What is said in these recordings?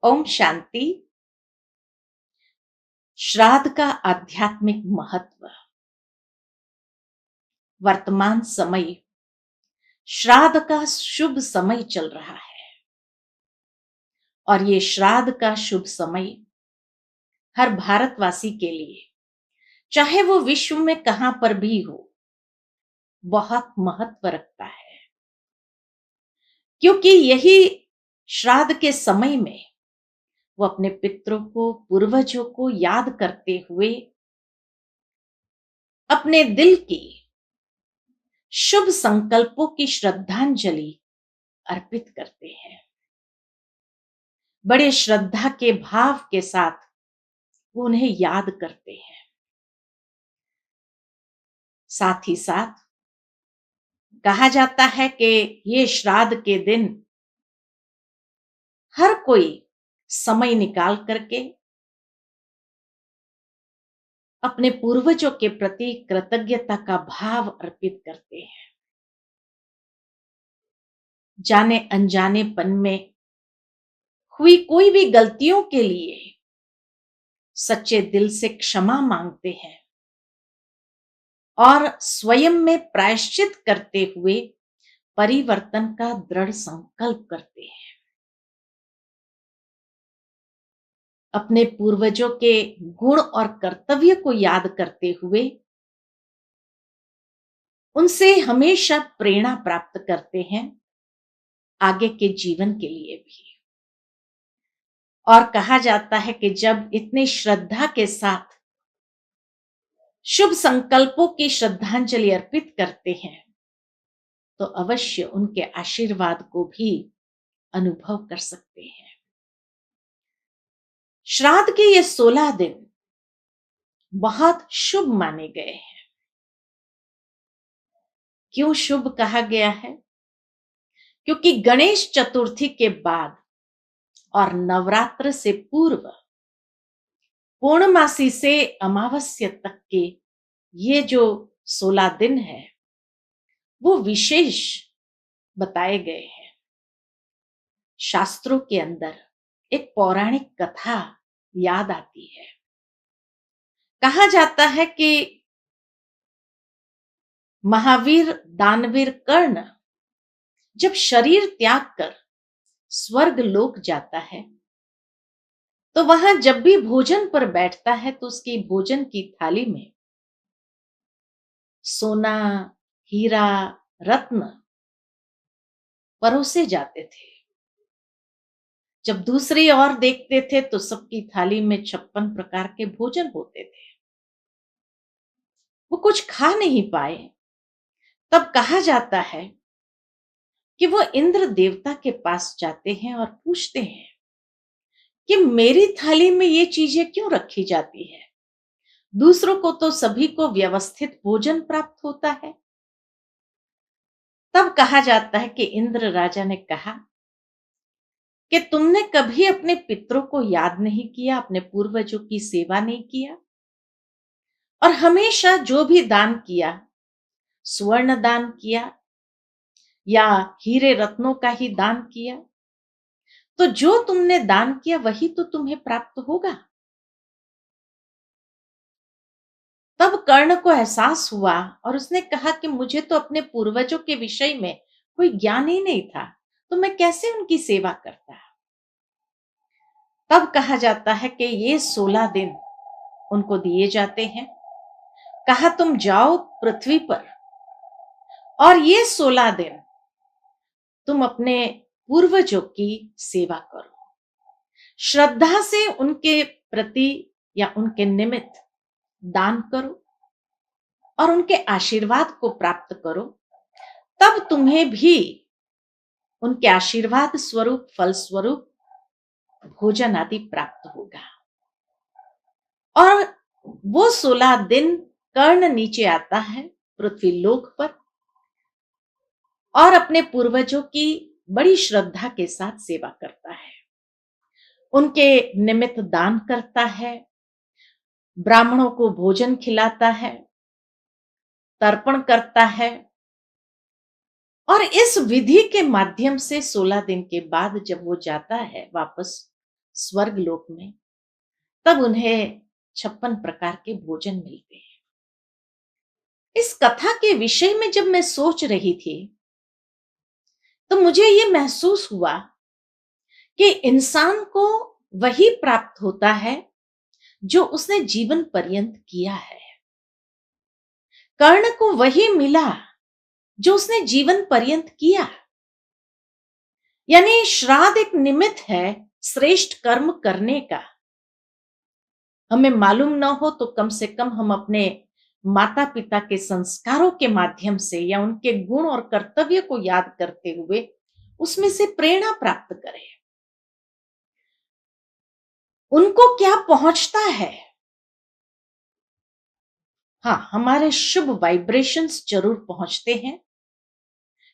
ओम शांति। श्राद्ध का आध्यात्मिक महत्व। वर्तमान समय श्राद्ध का शुभ समय चल रहा है और ये श्राद्ध का शुभ समय हर भारतवासी के लिए, चाहे वो विश्व में कहां पर भी हो, बहुत महत्व रखता है। क्योंकि यही श्राद्ध के समय में वो अपने पितरों को, पूर्वजों को याद करते हुए अपने दिल की शुभ संकल्पों की श्रद्धांजलि अर्पित करते हैं। बड़े श्रद्धा के भाव के साथ वो उन्हें याद करते हैं। साथ ही साथ कहा जाता है कि ये श्राद्ध के दिन हर कोई समय निकाल करके अपने पूर्वजों के प्रति कृतज्ञता का भाव अर्पित करते हैं। जाने अनजानेपन में हुई कोई भी गलतियों के लिए सच्चे दिल से क्षमा मांगते हैं और स्वयं में प्रायश्चित करते हुए परिवर्तन का दृढ़ संकल्प करते हैं। अपने पूर्वजों के गुण और कर्तव्य को याद करते हुए उनसे हमेशा प्रेरणा प्राप्त करते हैं आगे के जीवन के लिए भी। और कहा जाता है कि जब इतनी श्रद्धा के साथ शुभ संकल्पों की श्रद्धांजलि अर्पित करते हैं तो अवश्य उनके आशीर्वाद को भी अनुभव कर सकते हैं। श्राद्ध के ये 16 दिन बहुत शुभ माने गए हैं। क्यों शुभ कहा गया है? क्योंकि गणेश चतुर्थी के बाद और नवरात्र से पूर्व पूर्णमासी से अमावस्या तक के ये जो 16 दिन है वो विशेष बताए गए हैं। शास्त्रों के अंदर एक पौराणिक कथा याद आती है। कहा जाता है कि महावीर दानवीर कर्ण जब शरीर त्याग कर स्वर्ग लोक जाता है तो वहां जब भी भोजन पर बैठता है तो उसकी भोजन की थाली में सोना, हीरा, रत्न परोसे जाते थे। जब दूसरी ओर देखते थे तो सबकी थाली में 56 प्रकार के भोजन होते थे। वो कुछ खा नहीं पाए। तब कहा जाता है कि वो इंद्र देवता के पास जाते हैं और पूछते हैं कि मेरी थाली में ये चीजें क्यों रखी जाती है? दूसरों को तो सभी को व्यवस्थित भोजन प्राप्त होता है। तब कहा जाता है कि इंद्र राजा ने कहा कि तुमने कभी अपने पितरों को याद नहीं किया, अपने पूर्वजों की सेवा नहीं किया और हमेशा जो भी दान किया, स्वर्ण दान किया या हीरे रत्नों का ही दान किया, तो जो तुमने दान किया वही तो तुम्हें प्राप्त होगा। तब कर्ण को एहसास हुआ और उसने कहा कि मुझे तो अपने पूर्वजों के विषय में कोई ज्ञान ही नहीं था, तो मैं कैसे उनकी सेवा करता। तब कहा जाता है कि ये 16 दिन उनको दिए जाते हैं। कहा तुम जाओ पृथ्वी पर और ये 16 दिन तुम अपने पूर्वजों की सेवा करो, श्रद्धा से उनके प्रति या उनके निमित्त दान करो और उनके आशीर्वाद को प्राप्त करो। तब तुम्हें भी उनके आशीर्वाद स्वरूप, फल स्वरूप भोजन आदि प्राप्त होगा। और वो 16 दिन कर्ण नीचे आता है पृथ्वी लोक पर और अपने पूर्वजों की बड़ी श्रद्धा के साथ सेवा करता है, उनके निमित्त दान करता है, ब्राह्मणों को भोजन खिलाता है, तर्पण करता है। और इस विधि के माध्यम से 16 दिन के बाद जब वो जाता है वापस स्वर्ग लोक में, तब उन्हें 56 प्रकार के भोजन मिलते हैं। इस कथा के विषय में जब मैं सोच रही थी, तो मुझे ये महसूस हुआ कि इंसान को वही प्राप्त होता है जो उसने जीवन पर्यंत किया है। कर्ण को वही मिला जो उसने जीवन पर्यंत किया। यानी श्राद्ध एक निमित्त है श्रेष्ठ कर्म करने का। हमें मालूम ना हो तो कम से कम हम अपने माता पिता के संस्कारों के माध्यम से या उनके गुण और कर्तव्य को याद करते हुए उसमें से प्रेरणा प्राप्त करें। उनको क्या पहुंचता है? हाँ, हमारे शुभ वाइब्रेशंस जरूर पहुंचते हैं,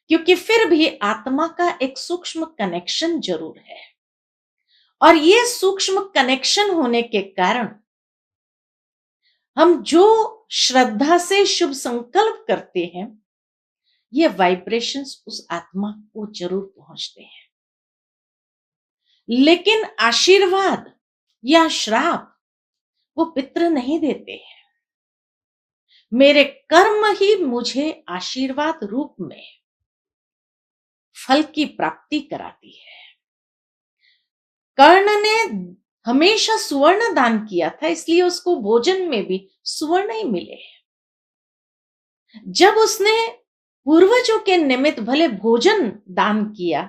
क्योंकि फिर भी आत्मा का एक सूक्ष्म कनेक्शन जरूर है। और ये सूक्ष्म कनेक्शन होने के कारण हम जो श्रद्धा से शुभ संकल्प करते हैं, ये वाइब्रेशंस उस आत्मा को जरूर पहुंचते हैं। लेकिन आशीर्वाद या श्राप वो पितृ नहीं देते हैं। मेरे कर्म ही मुझे आशीर्वाद रूप में फल की प्राप्ति कराती है। कर्ण ने हमेशा सुवर्ण दान किया था, इसलिए उसको भोजन में भी सुवर्ण ही मिले। जब उसने पूर्वजों के निमित्त भले भोजन दान किया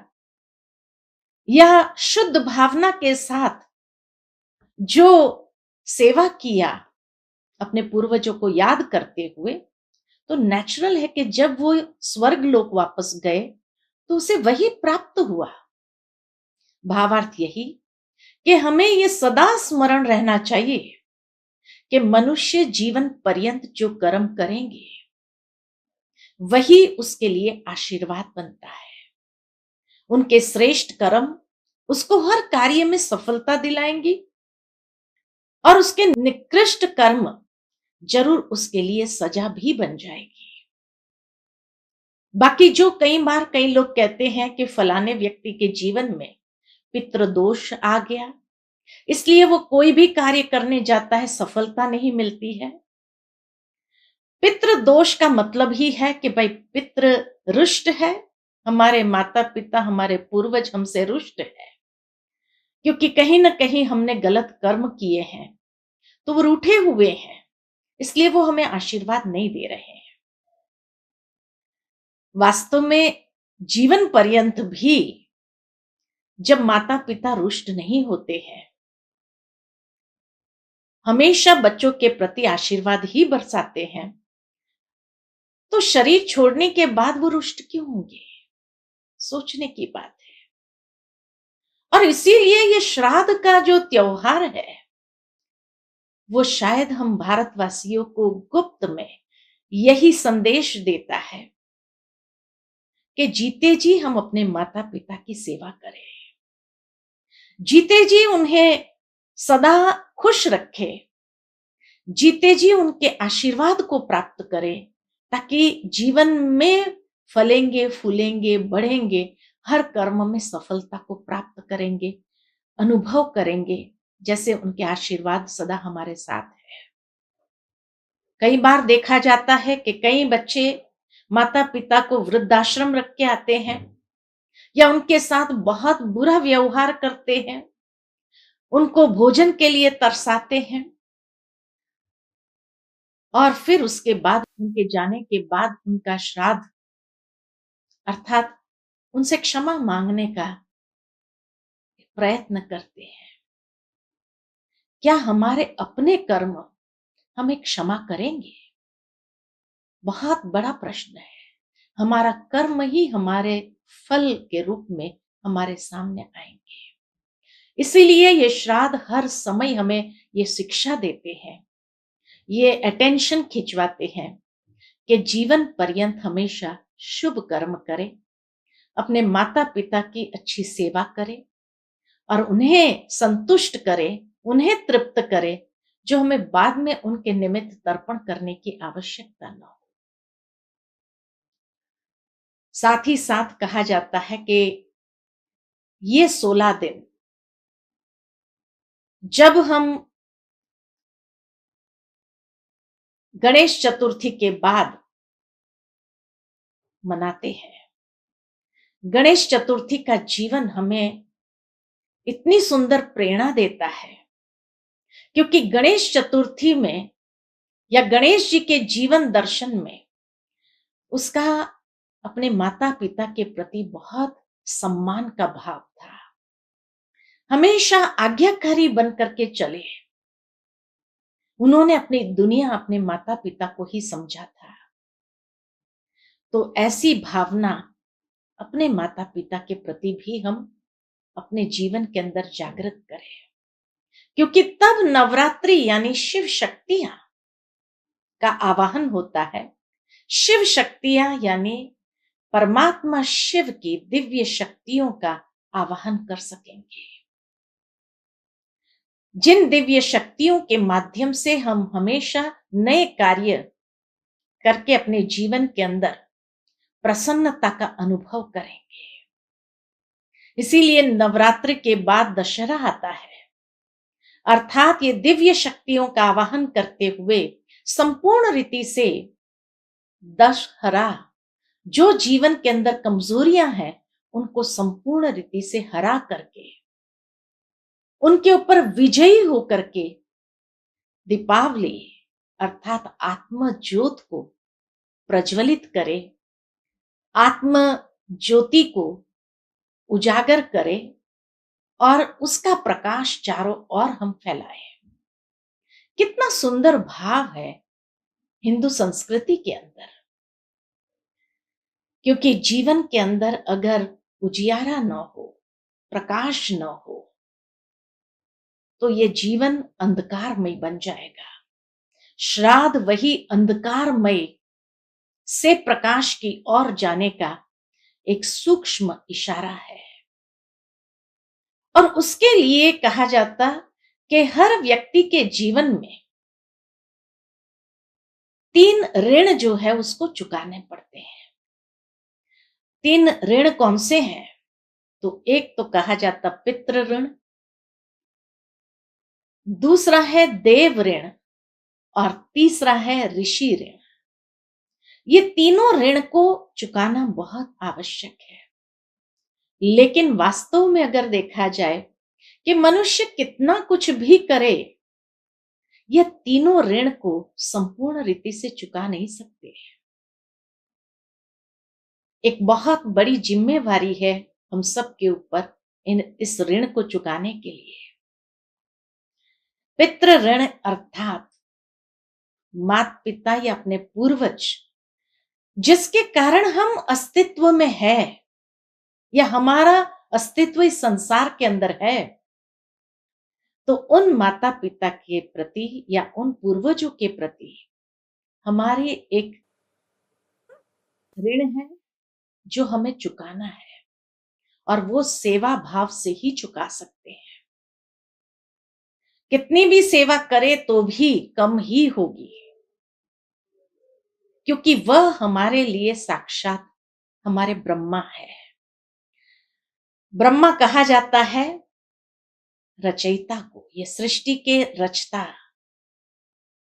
या शुद्ध भावना के साथ जो सेवा किया अपने पूर्वजों को याद करते हुए, तो नेचुरल है कि जब वो स्वर्ग लोक वापस गए तो उसे वही प्राप्त हुआ। भावार्थ यही कि हमें ये सदा स्मरण रहना चाहिए कि मनुष्य जीवन पर्यंत जो कर्म करेंगे वही उसके लिए आशीर्वाद बनता है। उनके श्रेष्ठ कर्म उसको हर कार्य में सफलता दिलाएंगी और उसके निकृष्ट कर्म जरूर उसके लिए सजा भी बन जाएगी। बाकी जो कई बार कई लोग कहते हैं कि फलाने व्यक्ति के जीवन में पितृदोष आ गया, इसलिए वो कोई भी कार्य करने जाता है सफलता नहीं मिलती है। पितृदोष का मतलब ही है कि भाई पितृ रुष्ट है, हमारे माता पिता हमारे पूर्वज हमसे रुष्ट है, क्योंकि कहीं ना कहीं हमने गलत कर्म किए हैं, तो वो रूठे हुए हैं, इसलिए वो हमें आशीर्वाद नहीं दे रहे हैं। वास्तव में जीवन पर्यंत भी जब माता पिता रुष्ट नहीं होते हैं, हमेशा बच्चों के प्रति आशीर्वाद ही बरसाते हैं, तो शरीर छोड़ने के बाद वो रुष्ट क्यों होंगे? सोचने की बात है। और इसीलिए ये श्राद्ध का जो त्योहार है, वो शायद हम भारतवासियों को गुप्त में यही संदेश देता है कि जीते जी हम अपने माता पिता की सेवा करें, जीते जी उन्हें सदा खुश रखे, जीते जी उनके आशीर्वाद को प्राप्त करें, ताकि जीवन में फलेंगे फूलेंगे बढ़ेंगे, हर कर्म में सफलता को प्राप्त करेंगे, अनुभव करेंगे जैसे उनके आशीर्वाद सदा हमारे साथ है। कई बार देखा जाता है कि कई बच्चे माता पिता को वृद्धाश्रम रख के आते हैं या उनके साथ बहुत बुरा व्यवहार करते हैं, उनको भोजन के लिए तरसाते हैं, और फिर उसके बाद उनके जाने के बाद उनका श्राद्ध अर्थात उनसे क्षमा मांगने का प्रयत्न करते हैं। क्या हमारे अपने कर्म हमें क्षमा करेंगे? बहुत बड़ा प्रश्न है। हमारा कर्म ही हमारे फल के रूप में हमारे सामने आएंगे। इसीलिए ये श्राद्ध हर समय हमें ये शिक्षा देते हैं, ये अटेंशन खिंचवाते हैं कि जीवन पर्यंत हमेशा शुभ कर्म करें, अपने माता पिता की अच्छी सेवा करें और उन्हें संतुष्ट करें, उन्हें तृप्त करें, जो हमें बाद में उनके निमित्त तर्पण करने की आवश्यकता न हो। साथ ही साथ कहा जाता है कि ये 16 दिन जब हम गणेश चतुर्थी के बाद मनाते हैं, गणेश चतुर्थी का जीवन हमें इतनी सुंदर प्रेरणा देता है, क्योंकि गणेश चतुर्थी में या गणेश जी के जीवन दर्शन में उसका अपने माता पिता के प्रति बहुत सम्मान का भाव था। हमेशा आज्ञाकारी बन करके चले। उन्होंने अपनी दुनिया अपने माता पिता को ही समझा था। तो ऐसी भावना अपने माता पिता के प्रति भी हम अपने जीवन के अंदर जागृत करें, क्योंकि तब नवरात्रि यानी शिव शक्तियां का आवाहन होता है। शिव शक्तियां यानी परमात्मा शिव की दिव्य शक्तियों का आवाहन कर सकेंगे, जिन दिव्य शक्तियों के माध्यम से हम हमेशा नए कार्य करके अपने जीवन के अंदर प्रसन्नता का अनुभव करेंगे। इसीलिए नवरात्रि के बाद दशहरा आता है, अर्थात ये दिव्य शक्तियों का आवाहन करते हुए संपूर्ण रीति से दशहरा जो जीवन के अंदर कमजोरियां हैं उनको संपूर्ण रीति से हरा करके उनके ऊपर विजयी होकर के दीपावली अर्थात आत्म ज्योत को प्रज्वलित करे, आत्म ज्योति को उजागर करे और उसका प्रकाश चारों ओर हम फैलाएं। कितना सुंदर भाव है हिंदू संस्कृति के अंदर, क्योंकि जीवन के अंदर अगर उजियारा न हो, प्रकाश न हो, तो ये जीवन अंधकारमय बन जाएगा। श्राद्ध वही अंधकारमय से प्रकाश की ओर जाने का एक सूक्ष्म इशारा है। और उसके लिए कहा जाता कि हर व्यक्ति के जीवन में 3 ऋण जो है उसको चुकाने पड़ते हैं। 3 ऋण कौन से हैं? तो एक तो कहा जाता पितृ ऋण, दूसरा है देव ऋण और तीसरा है ऋषि ऋण। ये तीनों ऋण को चुकाना बहुत आवश्यक है। लेकिन वास्तव में अगर देखा जाए कि मनुष्य कितना कुछ भी करे, यह तीनों ऋण को संपूर्ण रीति से चुका नहीं सकते। एक बहुत बड़ी जिम्मेवारी है हम सब के ऊपर इस ऋण को चुकाने के लिए। पितृ ऋण अर्थात माता पिता या अपने पूर्वज जिसके कारण हम अस्तित्व में है या हमारा अस्तित्व इस संसार के अंदर है, तो उन माता पिता के प्रति या उन पूर्वजों के प्रति हमारे एक ऋण है जो हमें चुकाना है, और वो सेवा भाव से ही चुका सकते हैं। कितनी भी सेवा करे तो भी कम ही होगी, क्योंकि वह हमारे लिए साक्षात हमारे ब्रह्मा है। ब्रह्मा कहा जाता है रचयिता को, ये सृष्टि के रचता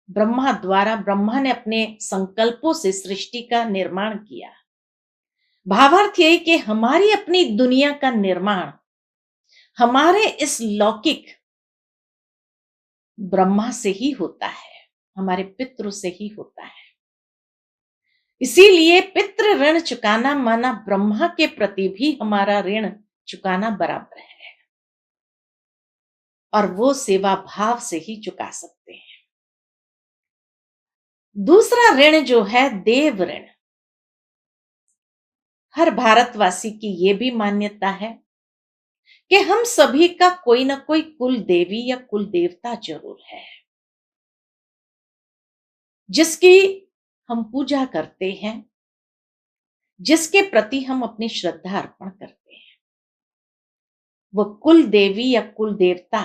ब्रह्मा द्वारा, ब्रह्मा ने अपने संकल्पों से सृष्टि का निर्माण किया। भावार्थ यही कि हमारी अपनी दुनिया का निर्माण हमारे इस लौकिक ब्रह्मा से ही होता है, हमारे पितृ से ही होता है। इसीलिए पितृ ऋण चुकाना माना ब्रह्मा के प्रति भी हमारा ऋण चुकाना बराबर है, और वो सेवा भाव से ही चुका सकते हैं। दूसरा ऋण जो है देव ऋण। हर भारतवासी की ये भी मान्यता है कि हम सभी का कोई ना कोई कुल देवी या कुल देवता जरूर है, जिसकी हम पूजा करते हैं, जिसके प्रति हम अपनी श्रद्धा अर्पण करते हैं। वो कुल देवी या कुल देवता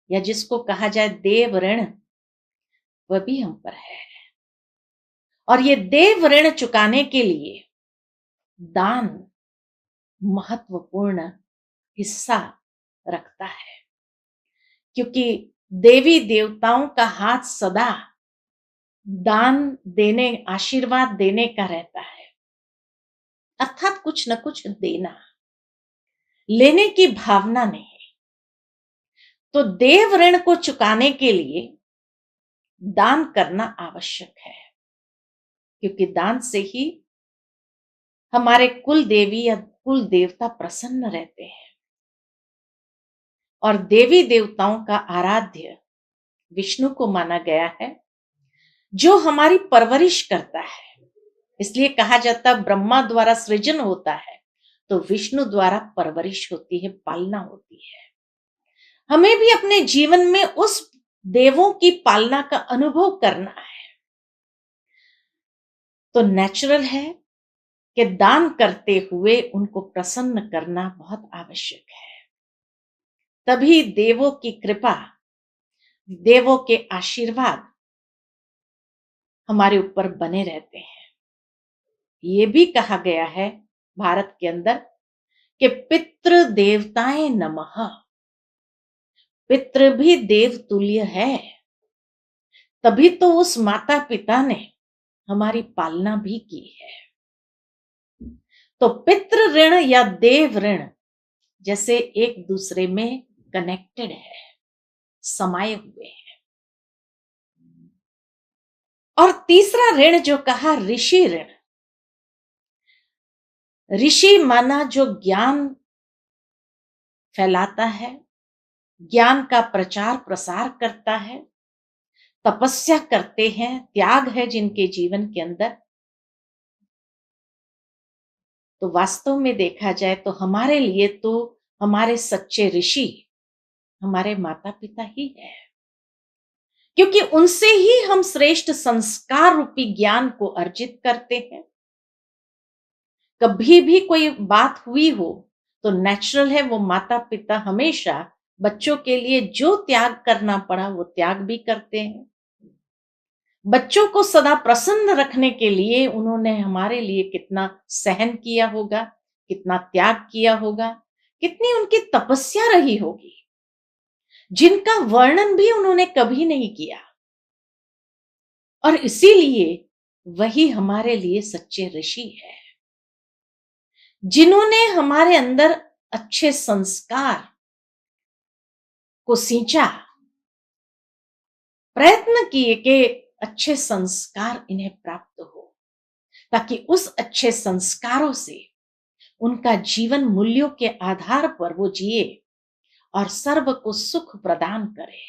या जिसको कहा जाए देव ऋण, वह भी हम पर है। और ये देव ऋण चुकाने के लिए दान महत्वपूर्ण हिस्सा रखता है, क्योंकि देवी देवताओं का हाथ सदा दान देने, आशीर्वाद देने का रहता है, अर्थात कुछ न कुछ देना, लेने की भावना नहीं। तो देव ऋण को चुकाने के लिए दान करना आवश्यक है, क्योंकि दान से ही हमारे कुल देवी या कुल देवता प्रसन्न रहते हैं। और देवी देवताओं का आराध्य विष्णु को माना गया है, जो हमारी परवरिश करता है। इसलिए कहा जाता है ब्रह्मा द्वारा सृजन होता है तो विष्णु द्वारा परवरिश होती है, पालना होती है। हमें भी अपने जीवन में उस देवों की पालना का अनुभव करना है। तो नेचुरल है कि दान करते हुए उनको प्रसन्न करना बहुत आवश्यक है। तभी देवों की कृपा, देवों के आशीर्वाद हमारे ऊपर बने रहते हैं। ये भी कहा गया है भारत के अंदर कि पितृ देवताएं नमः, पितृ भी देव तुल्य है, तभी तो उस माता पिता ने हमारी पालना भी की है। तो पितृ ऋण या देव ऋण जैसे एक दूसरे में कनेक्टेड है, समाये हुए हैं। और तीसरा ऋण जो कहा ऋषि ऋण, ऋषि माना जो ज्ञान फैलाता है, ज्ञान का प्रचार प्रसार करता है, तपस्या करते हैं, त्याग है जिनके जीवन के अंदर। तो वास्तव में देखा जाए तो हमारे लिए तो हमारे सच्चे ऋषि हमारे माता पिता ही है, क्योंकि उनसे ही हम श्रेष्ठ संस्कार रूपी ज्ञान को अर्जित करते हैं। कभी भी कोई बात हुई हो तो नेचुरल है वो माता पिता हमेशा बच्चों के लिए जो त्याग करना पड़ा वो त्याग भी करते हैं। बच्चों को सदा प्रसन्न रखने के लिए उन्होंने हमारे लिए कितना सहन किया होगा, कितना त्याग किया होगा, कितनी उनकी तपस्या रही होगी, जिनका वर्णन भी उन्होंने कभी नहीं किया। और इसीलिए वही हमारे लिए सच्चे ऋषि है, जिन्होंने हमारे अंदर अच्छे संस्कार को सींचा, प्रयत्न किए कि अच्छे संस्कार इन्हें प्राप्त हो, ताकि उस अच्छे संस्कारों से उनका जीवन मूल्यों के आधार पर वो जिए और सर्व को सुख प्रदान करे।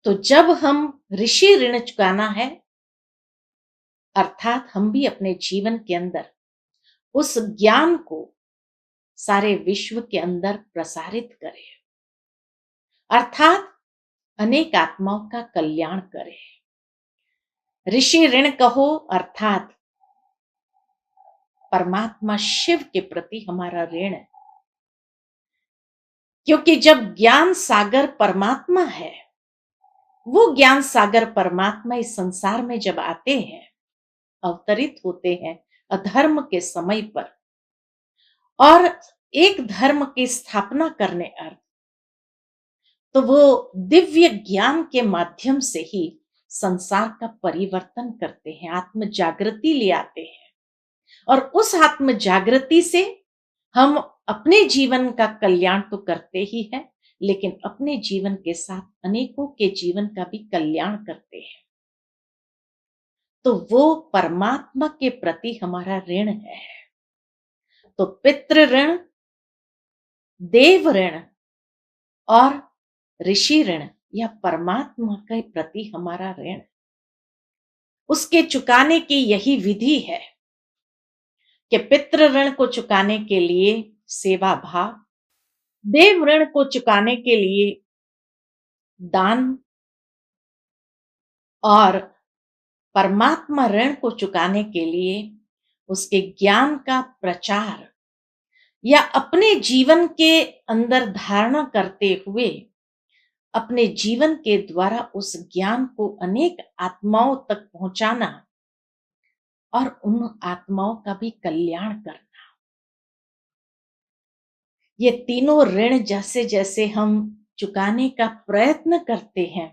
तो जब हम ऋषि ऋण चुकाना है, अर्थात हम भी अपने जीवन के अंदर उस ज्ञान को सारे विश्व के अंदर प्रसारित करें, अर्थात अनेक आत्माओं का कल्याण करें। ऋषि ऋण कहो अर्थात परमात्मा शिव के प्रति हमारा ऋण है, क्योंकि जब ज्ञान सागर परमात्मा है, वो ज्ञान सागर परमात्मा इस संसार में जब आते हैं, अवतरित होते हैं अधर्म के समय पर और एक धर्म की स्थापना करने अर्थ, तो वो दिव्य ज्ञान के माध्यम से ही संसार का परिवर्तन करते हैं, आत्म जागृति ले आते हैं। और उस आत्म जागृति से हम अपने जीवन का कल्याण तो करते ही हैं, लेकिन अपने जीवन के साथ अनेकों के जीवन का भी कल्याण करते हैं। तो वो परमात्मा के प्रति हमारा ऋण है। तो पितृ ऋण, देव ऋण और ऋषि ऋण या परमात्मा के प्रति हमारा ऋण, उसके चुकाने की यही विधि है कि पितृ ऋण को चुकाने के लिए सेवा भाव, देव ऋण को चुकाने के लिए दान और परमात्मा ऋण को चुकाने के लिए उसके ज्ञान का प्रचार या अपने जीवन के अंदर धारणा करते हुए अपने जीवन के द्वारा उस ज्ञान को अनेक आत्माओं तक पहुंचाना और उन आत्माओं का भी कल्याण करना। ये तीनों ऋण जैसे जैसे हम चुकाने का प्रयत्न करते हैं,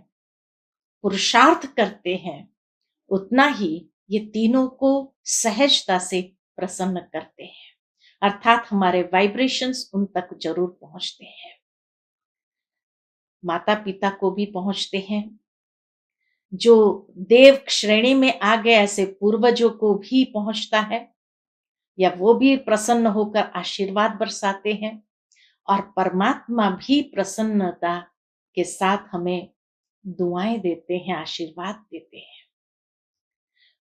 पुरुषार्थ करते हैं, उतना ही ये तीनों को सहजता से प्रसन्न करते हैं, अर्थात हमारे वाइब्रेशंस उन तक जरूर पहुंचते हैं। माता पिता को भी पहुंचते हैं, जो देव श्रेणी में आ गए ऐसे पूर्वजों को भी पहुंचता है, या वो भी प्रसन्न होकर आशीर्वाद बरसाते हैं, और परमात्मा भी प्रसन्नता के साथ हमें दुआएं देते हैं, आशीर्वाद देते हैं।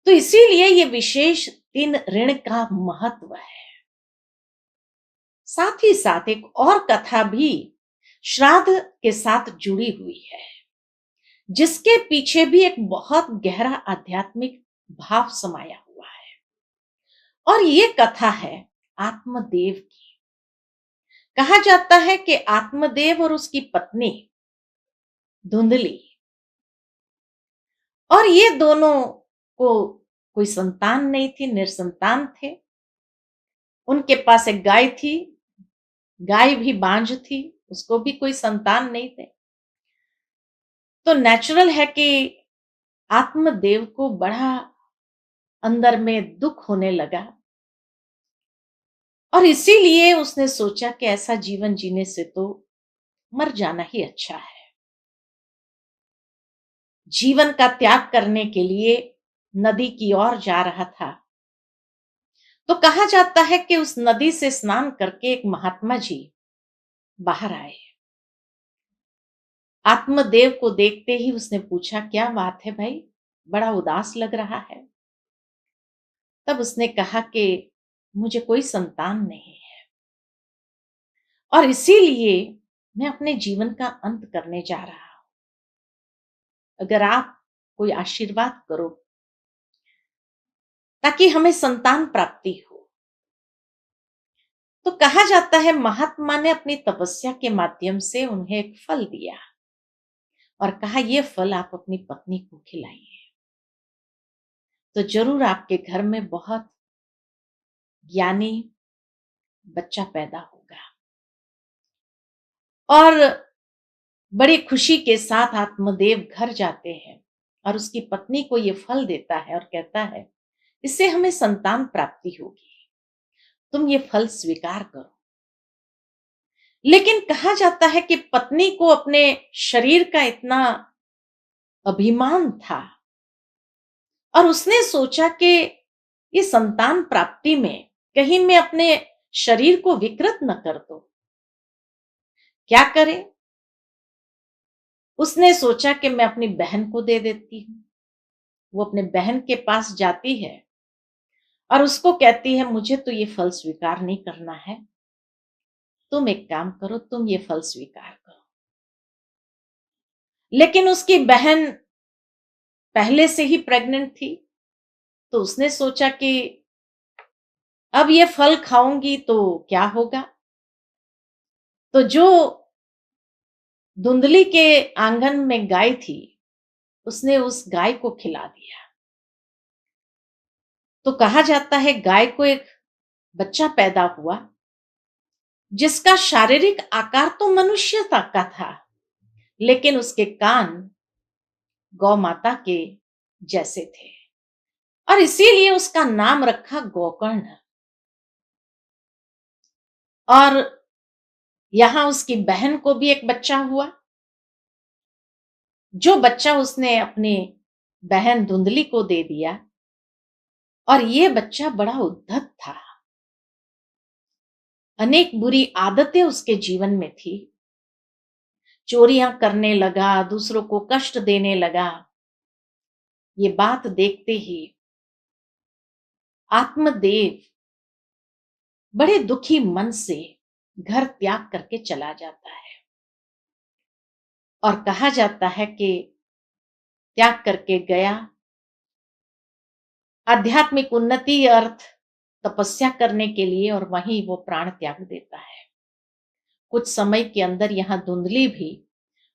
तो इसीलिए ये विशेष 3 ऋण का महत्व है। साथ ही साथ एक और कथा भी श्राद्ध के साथ जुड़ी हुई है, जिसके पीछे भी एक बहुत गहरा आध्यात्मिक भाव समाया हुआ है। और ये कथा है आत्मदेव की। कहा जाता है कि आत्मदेव और उसकी पत्नी धुंधली, और ये दोनों को कोई संतान नहीं थी, निसंतान थे। उनके पास एक गाय थी, गाय भी बांझ थी, उसको भी कोई संतान नहीं थे। तो नेचुरल है कि आत्मदेव को बड़ा अंदर में दुख होने लगा, और इसीलिए उसने सोचा कि ऐसा जीवन जीने से तो मर जाना ही अच्छा है। जीवन का त्याग करने के लिए नदी की ओर जा रहा था। तो कहा जाता है कि उस नदी से स्नान करके एक महात्मा जी बाहर आए। आत्मदेव को देखते ही उसने पूछा, क्या बात है भाई, बड़ा उदास लग रहा है। तब उसने कहा कि मुझे कोई संतान नहीं है, और इसीलिए मैं अपने जीवन का अंत करने जा रहा हूं। अगर आप कोई आशीर्वाद करो ताकि हमें संतान प्राप्ति हो। तो कहा जाता है महात्मा ने अपनी तपस्या के माध्यम से उन्हें एक फल दिया और कहा, यह फल आप अपनी पत्नी को खिलाइए, तो जरूर आपके घर में बहुत ज्ञानी बच्चा पैदा होगा। और बड़ी खुशी के साथ आत्मदेव घर जाते हैं और उसकी पत्नी को यह फल देता है और कहता है, इससे हमें संतान प्राप्ति होगी, तुम ये फल स्वीकार करो। लेकिन कहा जाता है कि पत्नी को अपने शरीर का इतना अभिमान था, और उसने सोचा कि ये संतान प्राप्ति में कहीं मैं अपने शरीर को विकृत न कर दूं। क्या करे? उसने सोचा कि मैं अपनी बहन को दे देती हूं। वो अपने बहन के पास जाती है और उसको कहती है, मुझे तो ये फल स्वीकार नहीं करना है, तुम एक काम करो, तुम ये फल स्वीकार करो। लेकिन उसकी बहन पहले से ही प्रेग्नेंट थी, तो उसने सोचा कि अब ये फल खाऊंगी तो क्या होगा। तो जो धुंधली के आंगन में गाय थी, उसने उस गाय को खिला दिया। तो कहा जाता है गाय को एक बच्चा पैदा हुआ, जिसका शारीरिक आकार तो मनुष्य तक का था, लेकिन उसके कान गौ माता के जैसे थे, और इसीलिए उसका नाम रखा गोकर्ण। और यहां उसकी बहन को भी एक बच्चा हुआ, जो बच्चा उसने अपनी बहन धुंधली को दे दिया, और ये बच्चा बड़ा उद्धत था। अनेक बुरी आदतें उसके जीवन में थी। चोरियां करने लगा, दूसरों को कष्ट देने लगा। ये बात देखते ही आत्मदेव बड़े दुखी मन से घर त्याग करके चला जाता है। और कहा जाता है कि त्याग करके गया, आध्यात्मिक उन्नति अर्थ तपस्या करने के लिए, और वहीं वो प्राण त्याग देता है। कुछ समय के अंदर यहां धुंधली भी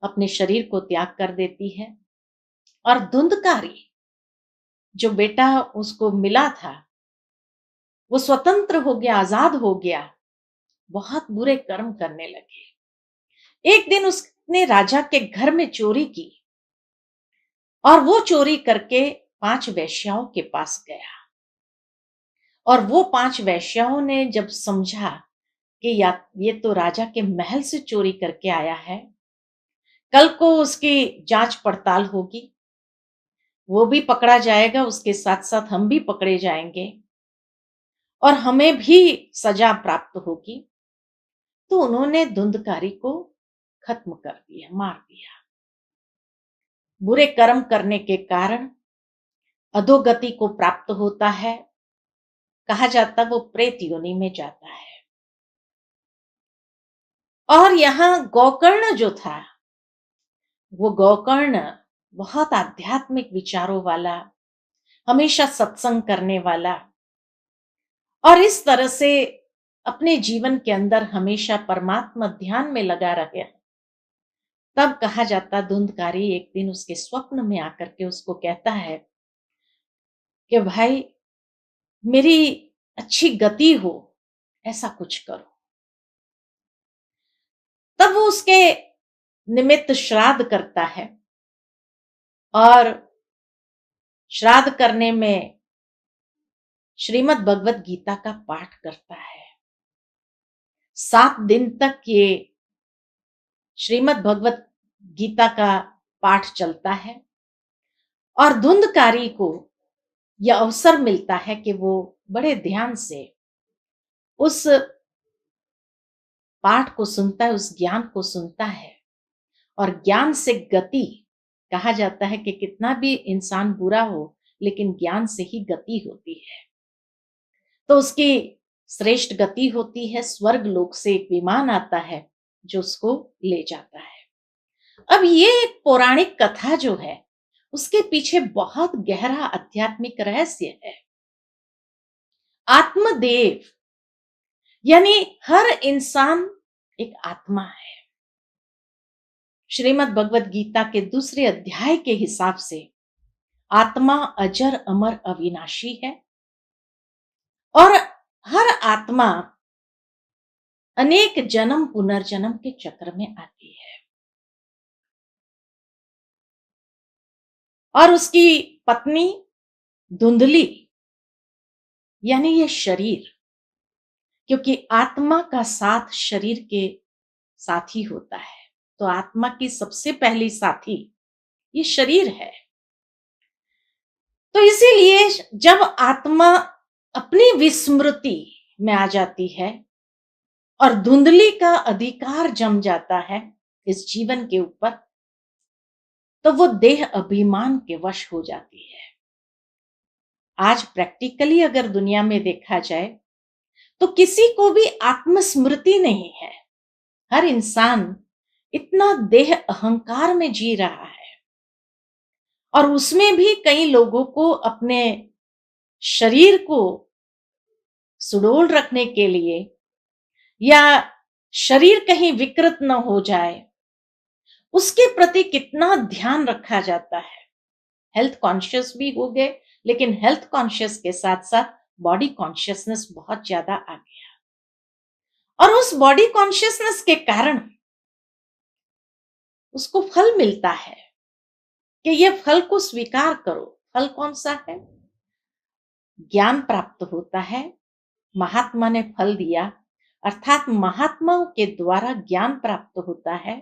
अपने शरीर को त्याग कर देती है, और धुंधकारी जो बेटा उसको मिला था वो स्वतंत्र हो गया, आजाद हो गया, बहुत बुरे कर्म करने लगे। एक दिन उसने राजा के घर में चोरी की और वो चोरी करके 5 वेश्याओं के पास गया। और वो 5 वेश्याओं ने जब समझा कि या ये तो राजा के महल से चोरी करके आया है, कल को उसकी जांच पड़ताल होगी, वो भी पकड़ा जाएगा, उसके साथ साथ हम भी पकड़े जाएंगे और हमें भी सजा प्राप्त होगी। तो उन्होंने धुंधकारी को खत्म कर दिया, मार दिया। बुरे कर्म करने के कारण अधोगति को प्राप्त होता है। कहा जाता वो प्रेत योनि में जाता है। और यहाँ गोकर्ण जो था, वो गोकर्ण बहुत आध्यात्मिक विचारों वाला, हमेशा सत्संग करने वाला और इस तरह से अपने जीवन के अंदर हमेशा परमात्मा ध्यान में लगा रहे। तब कहा जाता धुंधकारी एक दिन उसके स्वप्न में आकर के उसको कहता है कि भाई मेरी अच्छी गति हो, ऐसा कुछ करो। तब वो उसके निमित्त श्राद्ध करता है और श्राद्ध करने में श्रीमद् भगवत गीता का पाठ करता है। 7 दिन तक ये श्रीमद् भगवत गीता का पाठ चलता है और धुंधकारी को यह अवसर मिलता है कि वो बड़े ध्यान से उस पाठ को सुनता है, उस ज्ञान को सुनता है। और ज्ञान से गति, कहा जाता है कि कितना भी इंसान बुरा हो लेकिन ज्ञान से ही गति होती है। तो उसकी श्रेष्ठ गति होती है, स्वर्ग लोक से एक विमान आता है जो उसको ले जाता है। अब ये एक पौराणिक कथा जो है उसके पीछे बहुत गहरा आध्यात्मिक रहस्य है। आत्मदेव यानी हर इंसान एक आत्मा है। श्रीमद् भगवत गीता के दूसरे अध्याय के हिसाब से आत्मा अजर अमर अविनाशी है और हर आत्मा अनेक जन्म पुनर्जन्म के चक्र में आती है। और उसकी पत्नी धुंधली यानी ये शरीर, क्योंकि आत्मा का साथ शरीर के साथ ही होता है, तो आत्मा की सबसे पहली साथी ये शरीर है। तो इसीलिए जब आत्मा अपनी विस्मृति में आ जाती है और धुंधली का अधिकार जम जाता है इस जीवन के ऊपर, तो वो देह अभिमान के वश हो जाती है। आज प्रैक्टिकली अगर दुनिया में देखा जाए तो किसी को भी आत्मस्मृति नहीं है। हर इंसान इतना देह अहंकार में जी रहा है और उसमें भी कई लोगों को अपने शरीर को सुडौल रखने के लिए या शरीर कहीं विकृत न हो जाए उसके प्रति कितना ध्यान रखा जाता है। हेल्थ कॉन्शियस भी हो गए, लेकिन हेल्थ कॉन्शियस के साथ साथ बॉडी कॉन्शियसनेस बहुत ज्यादा आ गया और उस बॉडी कॉन्शियसनेस के कारण उसको फल मिलता है कि ये फल को स्वीकार करो। फल कौन सा है? ज्ञान प्राप्त होता है। महात्मा ने फल दिया, अर्थात महात्माओं के द्वारा ज्ञान प्राप्त होता है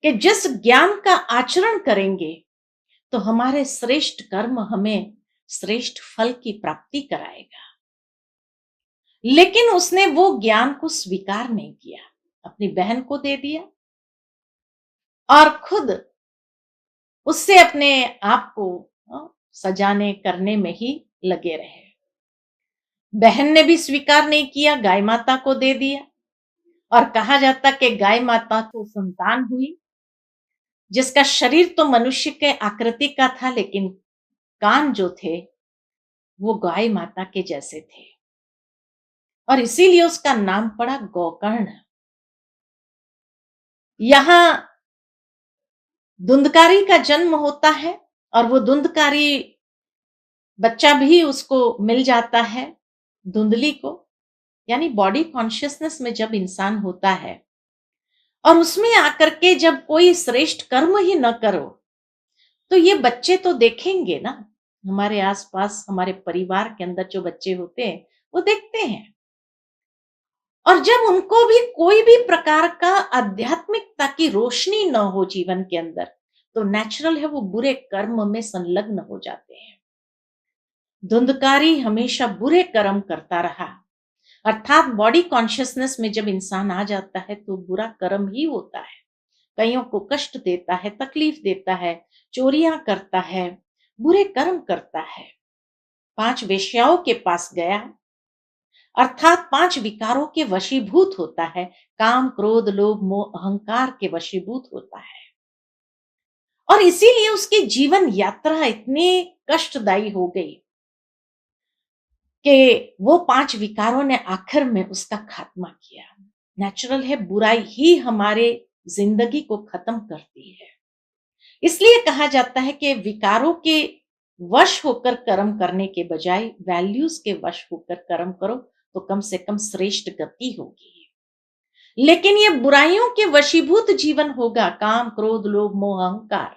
कि जिस ज्ञान का आचरण करेंगे तो हमारे श्रेष्ठ कर्म हमें श्रेष्ठ फल की प्राप्ति कराएगा। लेकिन उसने वो ज्ञान को स्वीकार नहीं किया, अपनी बहन को दे दिया और खुद उससे अपने आप को सजाने करने में ही लगे रहे। बहन ने भी स्वीकार नहीं किया, गाय माता को दे दिया और कहा जाता कि गाय माता को संतान हुई जिसका शरीर तो मनुष्य के आकृति का था, लेकिन कान जो थे वो गाय माता के जैसे थे और इसीलिए उसका नाम पड़ा गोकर्ण। यहां धुंधकारी का जन्म होता है और वो धुंधकारी बच्चा भी उसको मिल जाता है, धुंधली को। यानी बॉडी कॉन्शियसनेस में जब इंसान होता है और उसमें आकर के जब कोई श्रेष्ठ कर्म ही न करो, तो ये बच्चे तो देखेंगे ना, हमारे आसपास हमारे परिवार के अंदर जो बच्चे होते हैं वो देखते हैं। और जब उनको भी कोई भी प्रकार का आध्यात्मिकता की रोशनी न हो जीवन के अंदर, तो नेचुरल है वो बुरे कर्म में संलग्न हो जाते हैं। धुंधकारी हमेशा बुरे कर्म करता रहा, अर्थात बॉडी कॉन्शियसनेस में जब इंसान आ जाता है तो बुरा कर्म ही होता है। कईयों को कष्ट देता है, तकलीफ देता है, चोरियां करता है, बुरे कर्म करता है। 5 वेश्याओं के पास गया, अर्थात 5 विकारों के वशीभूत होता है। काम, क्रोध, लोभ, मोह, अहंकार के वशीभूत होता है। और इसीलिए उसकी जीवन यात्रा इतनी कष्टदायी हो गई कि वो 5 विकारों ने आखिर में उसका खात्मा किया। नेचुरल है, बुराई ही हमारे जिंदगी को खत्म करती है। इसलिए कहा जाता है कि विकारों के वश होकर कर्म करने के बजाय वैल्यूज के वश होकर कर्म करो, तो कम से कम श्रेष्ठ गति होगी। लेकिन ये बुराइयों के वशीभूत जीवन होगा, काम, क्रोध, लोभ, मोह, अहंकार,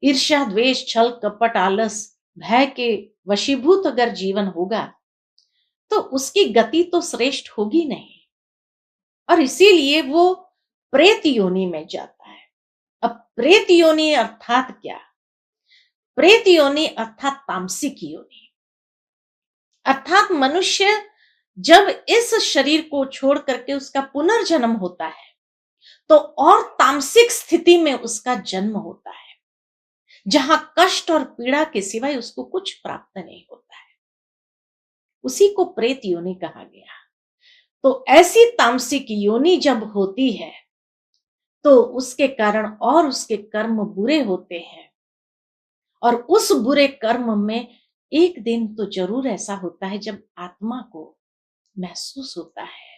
ईर्ष्या, द्वेष, छल, कपट, आलस, भय के वशीभूत अगर जीवन होगा, तो उसकी गति तो श्रेष्ठ होगी नहीं, और इसीलिए वो प्रेत योनि में जाता है। अब प्रेत योनि अर्थात क्या? प्रेत योनि अर्थात तामसिक योनि, अर्थात मनुष्य जब इस शरीर को छोड़ करके उसका पुनर्जन्म होता है, तो और तामसिक स्थिति में उसका जन्म होता है, जहां कष्ट और पीड़ा के सिवाय उसको कुछ प्राप्त नहीं होता है। उसी को प्रेत योनि कहा गया। तो ऐसी तामसिक योनि जब होती है, तो उसके कारण और उसके कर्म बुरे होते हैं, और उस बुरे कर्म में एक दिन तो जरूर ऐसा होता है जब आत्मा को महसूस होता है,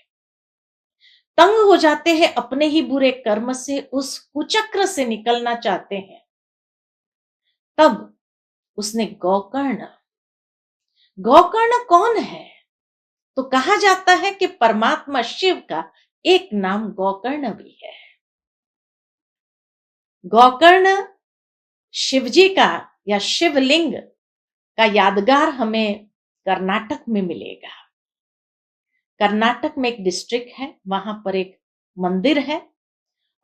तंग हो जाते हैं अपने ही बुरे कर्म से, उस कुचक्र से निकलना चाहते हैं। तब उसने गोकर्ण, गोकर्ण कौन है? तो कहा जाता है कि परमात्मा शिव का एक नाम गोकर्ण भी है। गोकर्ण शिवजी का या शिवलिंग का यादगार हमें कर्नाटक में मिलेगा। कर्नाटक में एक डिस्ट्रिक्ट है, वहां पर एक मंदिर है,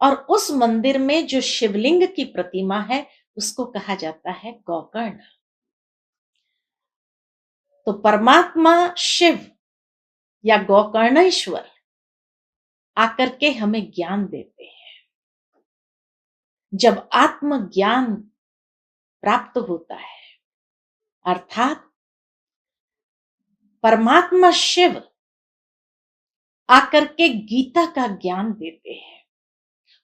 और उस मंदिर में जो शिवलिंग की प्रतिमा है उसको कहा जाता है गोकर्ण। तो परमात्मा शिव या गोकर्णेश्वर आकर के हमें ज्ञान देते हैं। जब आत्मज्ञान प्राप्त होता है, अर्थात परमात्मा शिव आकर के गीता का ज्ञान देते हैं,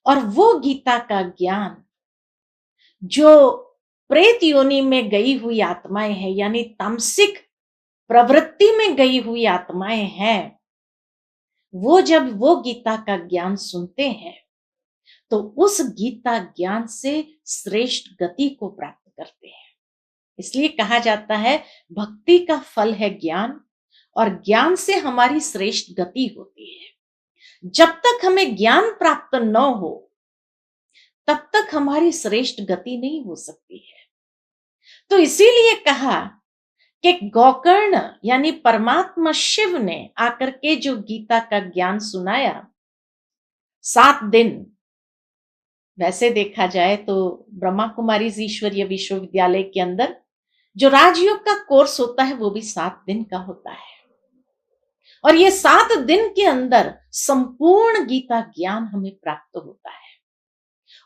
और वो गीता का ज्ञान जो प्रेत योनि में गई हुई आत्माएं हैं, यानी तामसिक प्रवृत्ति में गई हुई आत्माएं हैं, वो जब वो गीता का ज्ञान सुनते हैं, तो उस गीता ज्ञान से श्रेष्ठ गति को प्राप्त करते हैं। इसलिए कहा जाता है भक्ति का फल है ज्ञान, और ज्ञान से हमारी श्रेष्ठ गति होती है। जब तक हमें ज्ञान प्राप्त न हो, तब तक हमारी श्रेष्ठ गति नहीं हो सकती है। तो इसीलिए कहा कि गोकर्ण यानी परमात्मा शिव ने आकर के जो गीता का ज्ञान सुनाया, 7 दिन, वैसे देखा जाए तो ब्रह्मा कुमारी ईश्वरीय विश्वविद्यालय के अंदर जो राजयोग का कोर्स होता है वो भी 7 दिन का होता है, और ये 7 दिन के अंदर संपूर्ण गीता ज्ञान हमें प्राप्त होता है।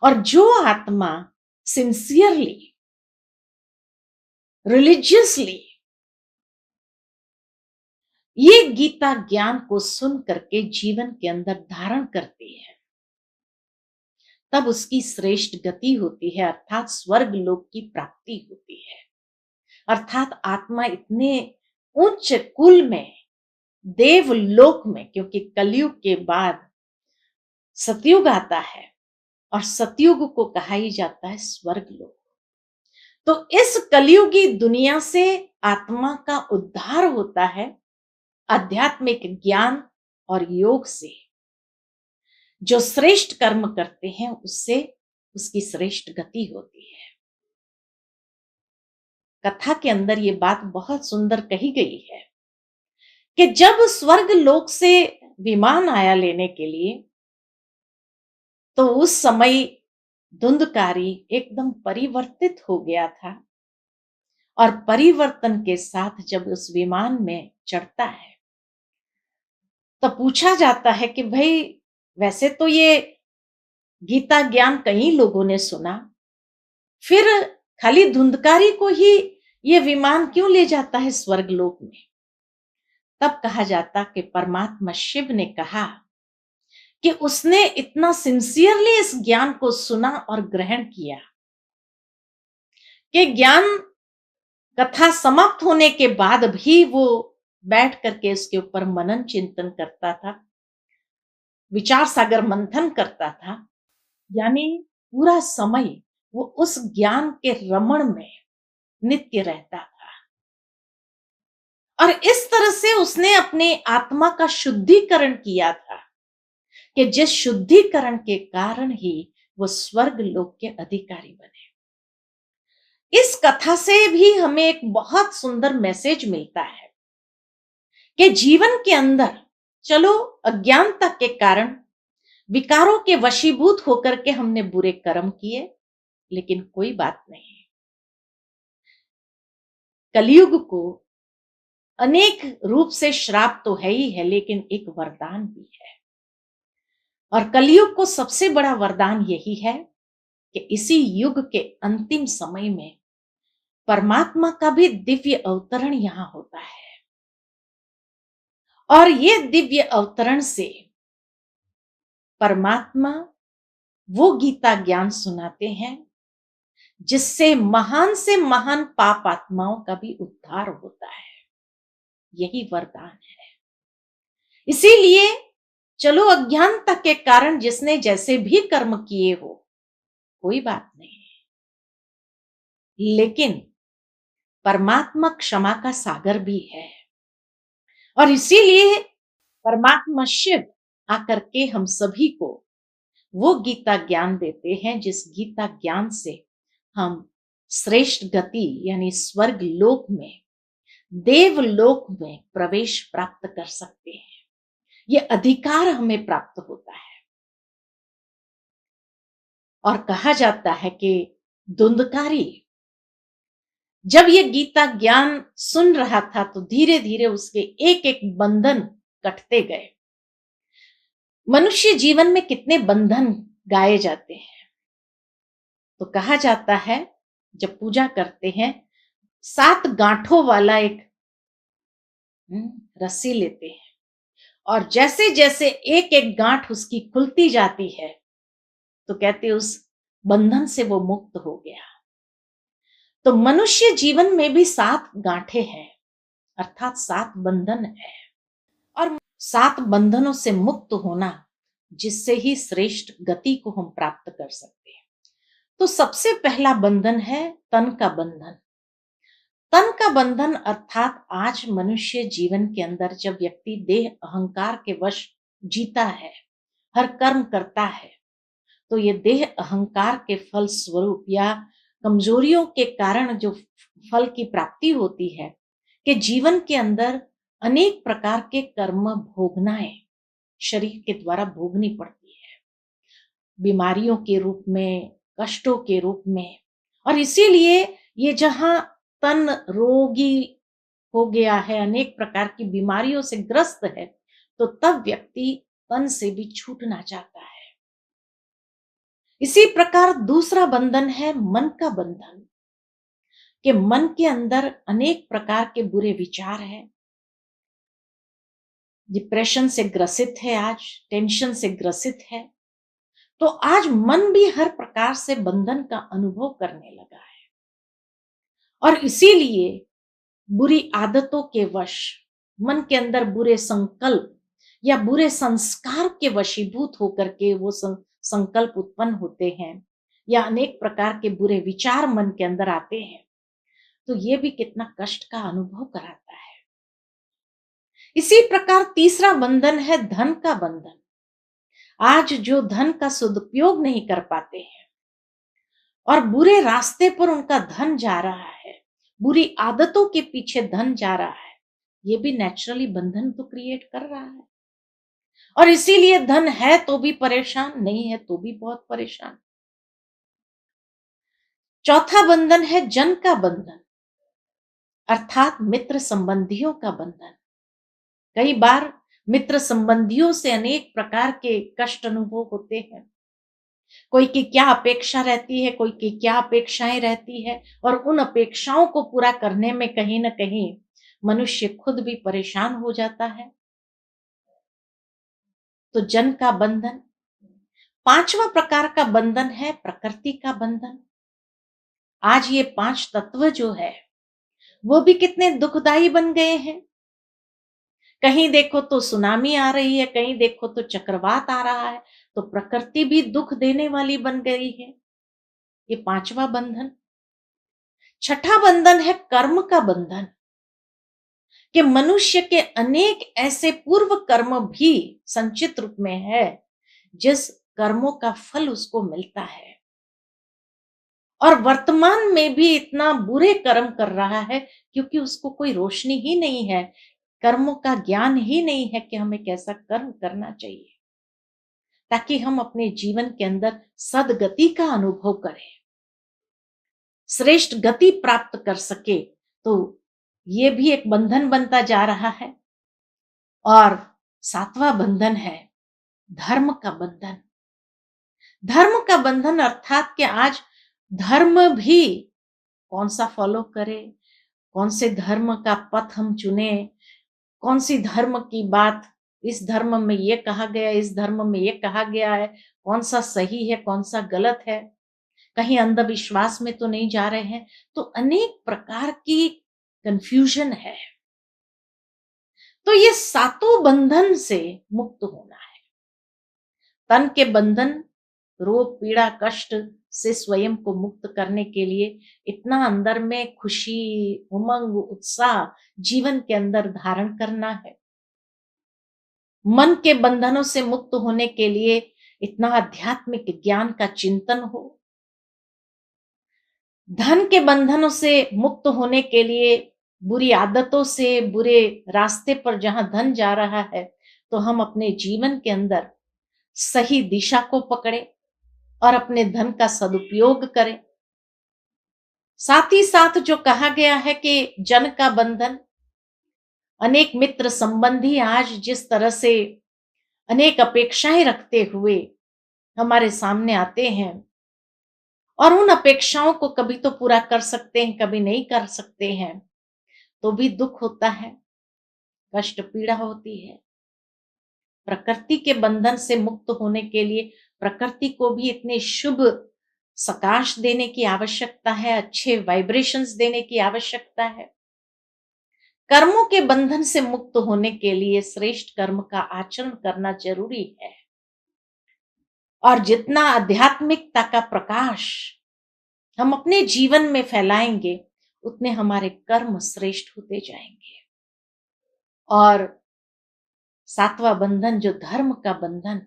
और जो आत्मा सिंसियरली, रिलीजियसली ये गीता ज्ञान को सुन करके जीवन के अंदर धारण करती है, तब उसकी श्रेष्ठ गति होती है, अर्थात स्वर्ग लोक की प्राप्ति होती है। अर्थात आत्मा इतने उच्च कुल में, देवलोक में, क्योंकि कलयुग के बाद सतयुग आता है, और सतयुग को कहा ही जाता है स्वर्ग लोक। तो इस कलयुगी दुनिया से आत्मा का उद्धार होता है, आध्यात्मिक ज्ञान और योग से जो श्रेष्ठ कर्म करते हैं उससे उसकी श्रेष्ठ गति होती है। कथा के अंदर ये बात बहुत सुंदर कही गई है कि जब स्वर्ग लोक से विमान आया लेने के लिए, तो उस समय धुंधकारी एकदम परिवर्तित हो गया था। और परिवर्तन के साथ जब उस विमान में चढ़ता है तो पूछा जाता है कि भाई, वैसे तो ये गीता ज्ञान कई लोगों ने सुना, फिर खाली धुंधकारी को ही ये विमान क्यों ले जाता है स्वर्ग लोक में? तब कहा जाता कि परमात्मा शिव ने कहा कि उसने इतना सिंसियरली इस ज्ञान को सुना और ग्रहण किया कि ज्ञान कथा समाप्त होने के बाद भी वो बैठ करके इसके ऊपर मनन चिंतन करता था, विचार सागर मंथन करता था। यानी पूरा समय वो उस ज्ञान के रमण में नित्य रहता था। और इस तरह से उसने अपने आत्मा का शुद्धिकरण किया था कि जिस शुद्धिकरण के कारण ही वो स्वर्ग लोक के अधिकारी बने। इस कथा से भी हमें एक बहुत सुंदर मैसेज मिलता है कि जीवन के अंदर चलो अज्ञानता के कारण विकारों के वशीभूत होकर के हमने बुरे कर्म किए, लेकिन कोई बात नहीं। कलयुग को अनेक रूप से श्राप तो है ही है, लेकिन एक वरदान भी है। और कलयुग को सबसे बड़ा वरदान यही है कि इसी युग के अंतिम समय में परमात्मा का भी दिव्य अवतरण यहां होता है। और ये दिव्य अवतरण से परमात्मा वो गीता ज्ञान सुनाते हैं जिससे महान से महान पाप आत्माओं का भी उद्धार होता है। यही वरदान है। इसीलिए चलो अज्ञानता के कारण जिसने जैसे भी कर्म किए हो, कोई बात नहीं, लेकिन परमात्मा क्षमा का सागर भी है। और इसीलिए परमात्मा शिव आकर के हम सभी को वो गीता ज्ञान देते हैं जिस गीता ज्ञान से हम श्रेष्ठ गति यानी स्वर्ग लोक में, देवलोक में प्रवेश प्राप्त कर सकते हैं। ये अधिकार हमें प्राप्त होता है। और कहा जाता है कि धुंधकारी जब ये गीता ज्ञान सुन रहा था तो धीरे धीरे उसके एक एक बंधन कटते गए। मनुष्य जीवन में कितने बंधन गाए जाते हैं। तो कहा जाता है जब पूजा करते हैं 7 गांठों वाला एक रस्सी लेते हैं, और जैसे जैसे एक एक गांठ उसकी खुलती जाती है तो कहते उस बंधन से वो मुक्त हो गया। तो मनुष्य जीवन में भी 7 गांठें हैं, अर्थात 7 बंधन है। और 7 बंधनों से मुक्त होना जिससे ही श्रेष्ठ गति को हम प्राप्त कर सकते हैं। तो सबसे पहला बंधन है तन का बंधन। तन का बंधन अर्थात आज मनुष्य जीवन के अंदर जब व्यक्ति देह अहंकार के वश जीता है, हर कर्म करता है, तो ये देह अहंकार के फल स्वरूप या कमजोरियों के कारण जो फल की प्राप्ति होती है कि जीवन के अंदर अनेक प्रकार के कर्म भोगनाएं शरीर के द्वारा भोगनी पड़ती है, बीमारियों के रूप में, कष्टों के रूप में। और इसीलिए ये जहां तन रोगी हो गया है, अनेक प्रकार की बीमारियों से ग्रस्त है, तो तब व्यक्ति तन से भी छूटना चाहता है। इसी प्रकार दूसरा बंधन है मन का बंधन, कि मन के अंदर अनेक प्रकार के बुरे विचार हैं, डिप्रेशन से ग्रसित है, आज टेंशन से ग्रसित है। तो आज मन भी हर प्रकार से बंधन का अनुभव करने लगा है। और इसीलिए बुरी आदतों के वश, मन के अंदर बुरे संकल्प या बुरे संस्कार के वशीभूत होकर के वो संकल्प उत्पन्न होते हैं, या अनेक प्रकार के बुरे विचार मन के अंदर आते हैं, तो ये भी कितना कष्ट का अनुभव कराता है। इसी प्रकार तीसरा बंधन है धन का बंधन। आज जो धन का सदुपयोग नहीं कर पाते हैं और बुरे रास्ते पर उनका धन जा रहा है, बुरी आदतों के पीछे धन जा रहा है, ये भी नेचुरली बंधन तो क्रिएट कर रहा है। और इसीलिए धन है तो भी परेशान, नहीं है तो भी बहुत परेशान। चौथा बंधन है जन का बंधन, अर्थात मित्र संबंधियों का बंधन। कई बार मित्र संबंधियों से अनेक प्रकार के कष्ट अनुभव होते हैं। कोई की क्या अपेक्षा रहती है, कोई की क्या अपेक्षाएं रहती है, और उन अपेक्षाओं को पूरा करने में कहीं ना कहीं मनुष्य खुद भी परेशान हो जाता है। तो जन का बंधन। पांचवा प्रकार का बंधन है प्रकृति का बंधन। आज ये 5 तत्व जो है वो भी कितने दुखदाई बन गए हैं। कहीं देखो तो सुनामी आ रही है, कहीं देखो तो चक्रवात आ रहा है, तो प्रकृति भी दुख देने वाली बन गई है। ये पांचवा बंधन। छठा बंधन है कर्म का बंधन, कि मनुष्य के अनेक ऐसे पूर्व कर्म भी संचित रूप में है जिस कर्मों का फल उसको मिलता है, और वर्तमान में भी इतना बुरे कर्म कर रहा है क्योंकि उसको कोई रोशनी ही नहीं है, कर्मों का ज्ञान ही नहीं है कि हमें कैसा कर्म करना चाहिए ताकि हम अपने जीवन के अंदर सदगति का अनुभव करें, श्रेष्ठ गति प्राप्त कर सके। तो ये भी एक बंधन बनता जा रहा है। और सातवां बंधन है धर्म का बंधन। धर्म का बंधन अर्थात कि आज धर्म भी कौन सा फॉलो करें, कौन से धर्म का पथ हम चुने, कौन सी धर्म की बात, इस धर्म में ये कहा गया, इस धर्म में ये कहा गया है, कौन सा सही है, कौन सा गलत है, कहीं अंधविश्वास में तो नहीं जा रहे हैं। तो अनेक प्रकार की कंफ्यूजन है। तो ये सातों बंधन से मुक्त होना है। तन के बंधन, रोग पीड़ा कष्ट से स्वयं को मुक्त करने के लिए इतना अंदर में खुशी उमंग उत्साह जीवन के अंदर धारण करना है। मन के बंधनों से मुक्त होने के लिए इतना आध्यात्मिक ज्ञान का चिंतन हो। धन के बंधनों से मुक्त होने के लिए बुरी आदतों से, बुरे रास्ते पर जहां धन जा रहा है, तो हम अपने जीवन के अंदर सही दिशा को पकड़े और अपने धन का सदुपयोग करें। साथ ही साथ जो कहा गया है कि जन का बंधन, अनेक मित्र संबंधी आज जिस तरह से अनेक अपेक्षाएं रखते हुए हमारे सामने आते हैं, और उन अपेक्षाओं को कभी तो पूरा कर सकते हैं, कभी नहीं कर सकते हैं, तो भी दुख होता है, कष्ट पीड़ा होती है। प्रकृति के बंधन से मुक्त होने के लिए प्रकृति को भी इतने शुभ सकाश देने की आवश्यकता है, अच्छे वाइब्रेशंस देने की आवश्यकता है। कर्मों के बंधन से मुक्त होने के लिए श्रेष्ठ कर्म का आचरण करना जरूरी है, और जितना आध्यात्मिकता का प्रकाश हम अपने जीवन में फैलाएंगे उतने हमारे कर्म श्रेष्ठ होते जाएंगे। और सातवां बंधन जो धर्म का बंधन,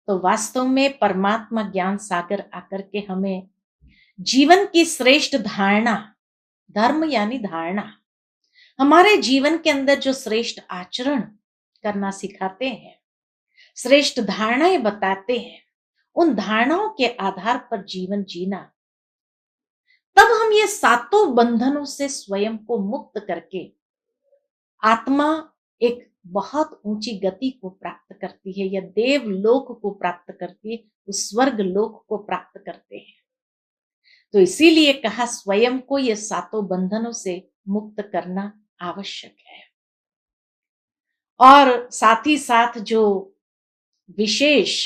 तो वास्तव में परमात्मा ज्ञान सागर आकर के हमें जीवन की श्रेष्ठ धारणा, धर्म यानी धारणा, हमारे जीवन के अंदर जो श्रेष्ठ आचरण करना सिखाते हैं, श्रेष्ठ धारणाएं बताते हैं, उन धारणाओं के आधार पर जीवन जीना, तब हम ये सातों बंधनों से स्वयं को मुक्त करके आत्मा एक बहुत ऊंची गति को प्राप्त करती है, या देव लोक को प्राप्त करती है, उस स्वर्ग लोक को प्राप्त करते हैं। तो इसीलिए कहा स्वयं को ये सातों बंधनों से मुक्त करना आवश्यक है। और साथ ही साथ जो विशेष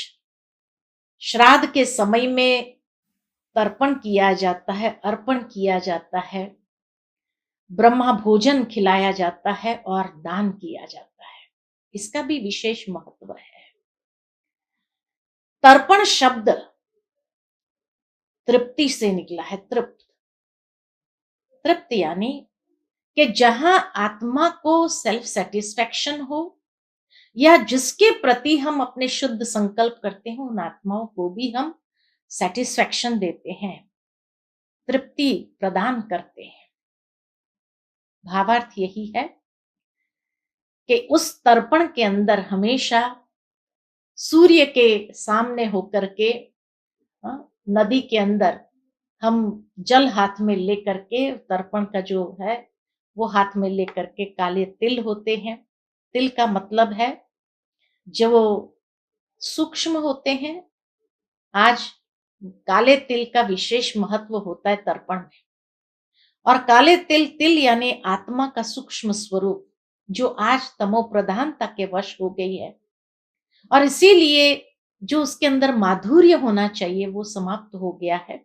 श्राद्ध के समय में तर्पण किया जाता है, अर्पण किया जाता है, ब्रह्मा भोजन खिलाया जाता है और दान किया जाता है, इसका भी विशेष महत्व है। तर्पण शब्द तृप्ति से निकला है, तृप्त, तृप्त यानी कि जहां आत्मा को सेल्फ सेटिस्फैक्शन हो, या जिसके प्रति हम अपने शुद्ध संकल्प करते हैं उन आत्माओं को भी हम सेटिस्फैक्शन देते हैं, तृप्ति प्रदान करते हैं। भावार्थ यही है कि उस तर्पण के अंदर हमेशा सूर्य के सामने होकर के, नदी के अंदर हम जल हाथ में लेकर के, तर्पण का जो है वो हाथ में लेकर के, काले तिल होते हैं। तिल का मतलब है जो सूक्ष्म होते हैं। आज काले तिल का विशेष महत्व होता है तर्पण में। और काले तिल, तिल यानी आत्मा का सूक्ष्म स्वरूप, जो आज तमो प्रधानता के वश हो गई है, और इसीलिए जो उसके अंदर माधुर्य होना चाहिए वो समाप्त हो गया है।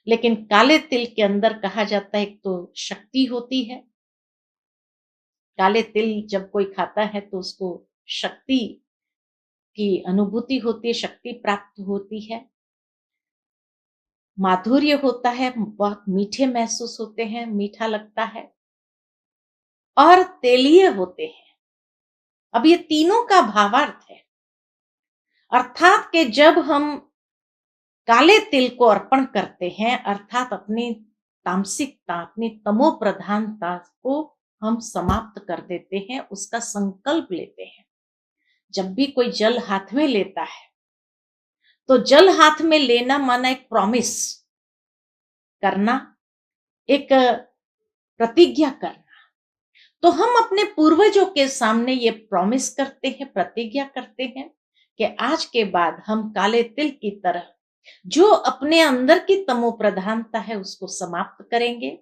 लेकिन काले तिल के अंदर कहा जाता है एक तो शक्ति होती है। काले तिल जब कोई खाता है तो उसको शक्ति की अनुभूति होती है, शक्ति प्राप्त होती है, माधुर्य होता है, बहुत मीठे महसूस होते हैं, मीठा लगता है, और तेलीय होते हैं। अब ये तीनों का भावार्थ है, अर्थात कि जब हम काले तिल को अर्पण करते हैं, अर्थात अपनी तामसिकता, अपनी तमो प्रधानता को हम समाप्त कर देते हैं, उसका संकल्प लेते हैं। जब भी कोई जल हाथ में लेता है तो जल हाथ में लेना माना एक प्रॉमिस करना, एक प्रतिज्ञा करना। तो हम अपने पूर्वजों के सामने ये प्रॉमिस करते हैं, प्रतिज्ञा करते हैं कि आज के बाद हम काले तिल की तरह जो अपने अंदर की तमो प्रधानता है उसको समाप्त करेंगे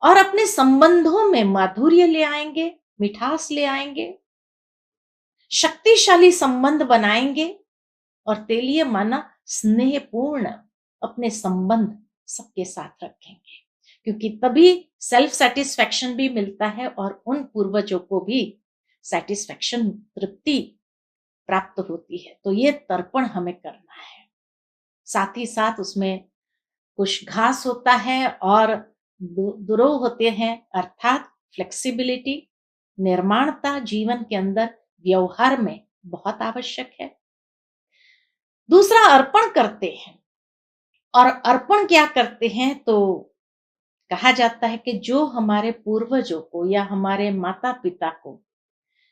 और अपने संबंधों में माधुर्य ले आएंगे, मिठास ले आएंगे, शक्तिशाली संबंध बनाएंगे, और तेलिए माना स्नेहपूर्ण अपने संबंध सबके साथ रखेंगे। क्योंकि तभी सेल्फ सेटिस्फैक्शन भी मिलता है और उन पूर्वजों को भी सेटिस्फैक्शन, तृप्ति प्राप्त होती है। तो ये तर्पण हमें करना है। साथ ही साथ उसमें कुछ घास होता है और दुरोह होते हैं, अर्थात फ्लेक्सिबिलिटी, निर्माणता जीवन के अंदर व्यवहार में बहुत आवश्यक है। दूसरा अर्पण करते हैं, और अर्पण क्या करते हैं तो कहा जाता है कि जो हमारे पूर्वजों को या हमारे माता पिता को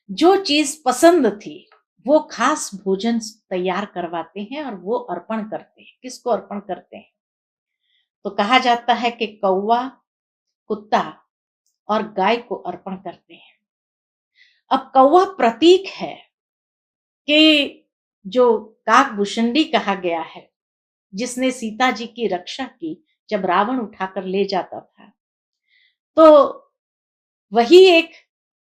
जो चीज पसंद थी वो खास भोजन तैयार करवाते हैं और वो अर्पण करते हैं। किसको अर्पण करते हैं तो कहा जाता है कि कौवा, कुत्ता और गाय को अर्पण करते हैं। अब कौवा प्रतीक है कि जो काकभूषणी कहा गया है, जिसने सीता जी की रक्षा की जब रावण उठाकर ले जाता था, तो वही एक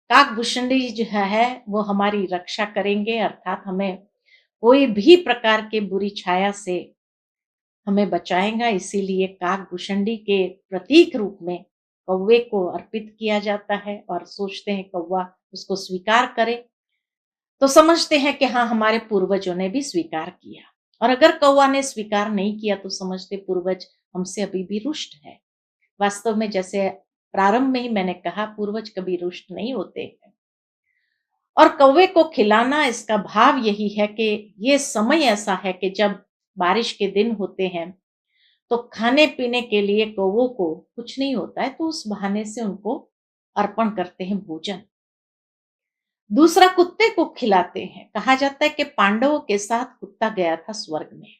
काकभूषणी जो है वो हमारी रक्षा करेंगे, अर्थात हमें कोई भी प्रकार के बुरी छाया से हमें बचाएगा। इसीलिए काकभूषणी के प्रतीक रूप में कौवे को अर्पित किया जाता है, और सोचते हैं कौवा उसको स्वीकार करे तो समझते हैं कि हाँ, हमारे पूर्वजों ने भी स्वीकार किया। और अगर कौवा ने स्वीकार नहीं किया तो समझते पूर्वज हमसे अभी भी रुष्ट है। वास्तव में जैसे प्रारंभ में ही मैंने कहा, पूर्वज कभी रुष्ट नहीं होते हैं। और कौवे को खिलाना, इसका भाव यही है कि ये समय ऐसा है कि जब बारिश के दिन होते हैं तो खाने पीने के लिए कौवों को कुछ नहीं होता है, तो उस बहाने से उनको अर्पण करते हैं भोजन। दूसरा, कुत्ते को खिलाते हैं। कहा जाता है कि पांडवों के साथ कुत्ता गया था स्वर्ग में।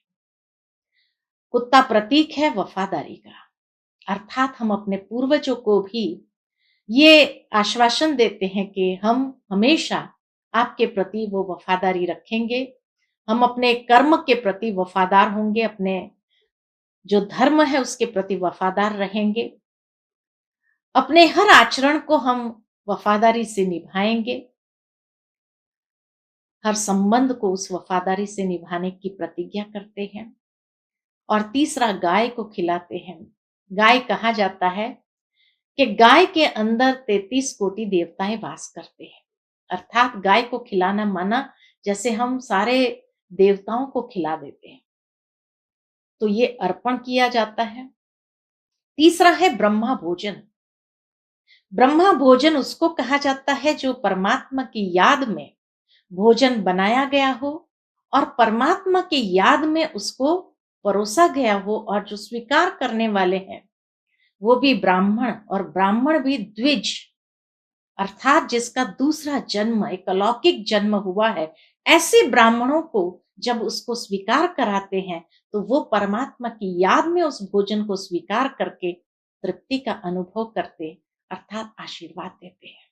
कुत्ता प्रतीक है वफादारी का, अर्थात हम अपने पूर्वजों को भी ये आश्वासन देते हैं कि हम हमेशा आपके प्रति वो वफादारी रखेंगे, हम अपने कर्म के प्रति वफादार होंगे, अपने जो धर्म है उसके प्रति वफादार रहेंगे, अपने हर आचरण को हम वफादारी से निभाएंगे, हर संबंध को उस वफादारी से निभाने की प्रतिज्ञा करते हैं। और तीसरा, गाय को खिलाते हैं। गाय कहा जाता है कि गाय के अंदर 33 कोटि देवताएं वास करते हैं, अर्थात गाय को खिलाना माना जैसे हम सारे देवताओं को खिला देते हैं, तो ये अर्पण किया जाता है। तीसरा है ब्रह्मा भोजन। ब्रह्मा भोजन उसको कहा जाता है जो परमात्मा की याद में भोजन बनाया गया हो और परमात्मा की याद में उसको परोसा गया हो, और जो स्वीकार करने वाले हैं वो भी ब्राह्मण, और ब्राह्मण भी द्विज, अर्थात जिसका दूसरा जन्म, एक अलौकिक जन्म हुआ है, ऐसे ब्राह्मणों को जब उसको स्वीकार कराते हैं तो वो परमात्मा की याद में उस भोजन को स्वीकार करके तृप्ति का अनुभव करते, अर्थात आशीर्वाद देते हैं।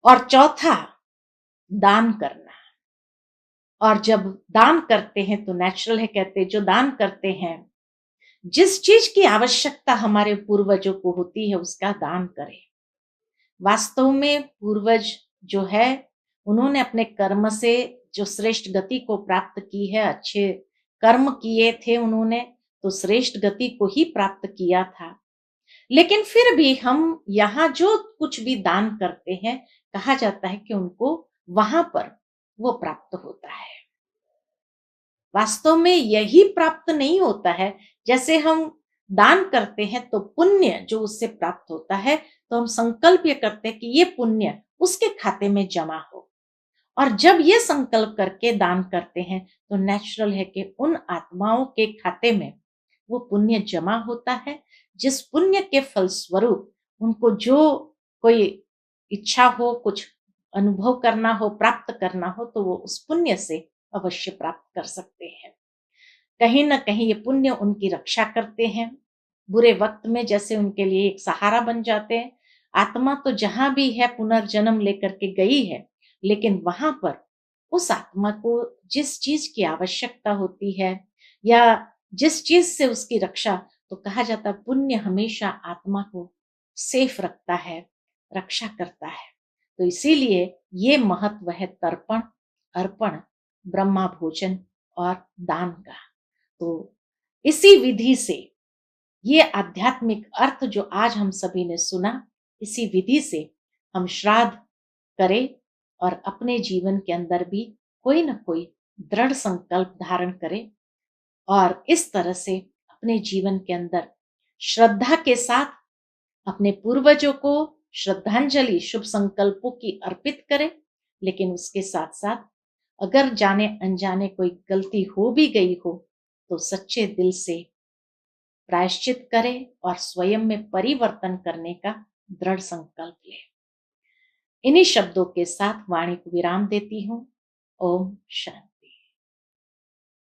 और चौथा, दान करना। और जब दान करते हैं तो नेचुरल है, कहते हैं जो दान करते हैं, जिस चीज की आवश्यकता हमारे पूर्वजों को होती है उसका दान करें। वास्तव में पूर्वज जो है उन्होंने अपने कर्म से जो श्रेष्ठ गति को प्राप्त की है, अच्छे कर्म किए थे उन्होंने, तो श्रेष्ठ गति को ही प्राप्त किया था। लेकिन फिर भी हम यहाँ जो कुछ भी दान करते हैं, कहा जाता है कि उनको वहां पर वो प्राप्त होता है। वास्तव में यही प्राप्त नहीं होता है। जैसे हम दान करते हैं तो पुण्य जो उससे प्राप्त होता है, तो हम संकल्प ये करते हैं कि ये पुण्य उसके खाते में जमा हो, और जब ये संकल्प करके दान करते हैं तो नेचुरल है कि उन आत्माओं के खाते में वो पुण्य जमा होता है, जिस पुण्य के फलस्वरूप उनको जो कोई इच्छा हो, कुछ अनुभव करना हो, प्राप्त करना हो, तो वो उस पुण्य से अवश्य प्राप्त कर सकते हैं। कहीं न कहीं ये पुण्य उनकी रक्षा करते हैं। बुरे वक़्त में जैसे उनके लिए एक सहारा बन जाते हैं। आत्मा तो जहाँ भी है पुनर्जन्म लेकर के गई है, लेकिन वहाँ पर उस आत्मा को जिस चीज़ की आवश्यकता होती है या जिस चीज़ से उसकी रक्षा, तो कहा जाता है पुण्य हमेशा आत्मा को सेफ रखता है, रक्षा करता है। तो इसीलिए ये महत्व है तर्पण, अर्पण, ब्रह्मा भोजन और दान का। तो इसी विधि से ये आध्यात्मिक अर्थ जो आज हम सभी ने सुना, इसी विधि से हम श्राद्ध करें और अपने जीवन के अंदर भी कोई ना कोई दृढ़ संकल्प धारण करें, और इस तरह से अपने जीवन के अंदर श्रद्धा के साथ अपने पूर्वजों को श्रद्धांजलि, शुभ संकल्पों की अर्पित करें। लेकिन उसके साथ साथ अगर जाने अनजाने कोई गलती हो भी गई हो तो सच्चे दिल से प्रायश्चित करें और स्वयं में परिवर्तन करने का दृढ़ संकल्प लें। इन्हीं शब्दों के साथ वाणी को विराम देती हूँ। ओम शांति।